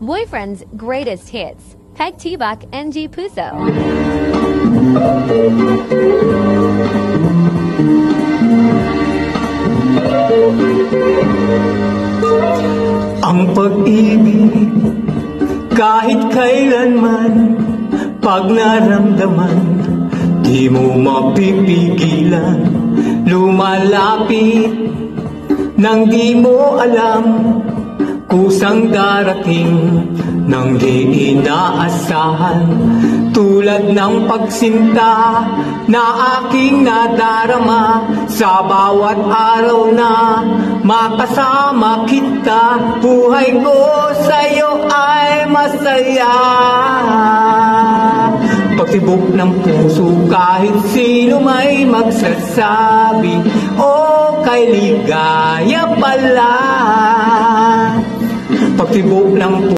Boyfriend's Greatest Hits. Peg Tibak and G Puso. Ang pag-ibig kahit kailanman, pag naramdaman, di mo mapipigilan. Lumalapit nang di mo alam, kusang darating nang di inaasahan. Tulad ng pagsinta na aking nadarama, sa bawat araw na makasama kita, buhay ko sa'yo ay masaya. Pagtibok ng puso kahit sino may magsasabi, kay ligaya pala. Pagtibok ng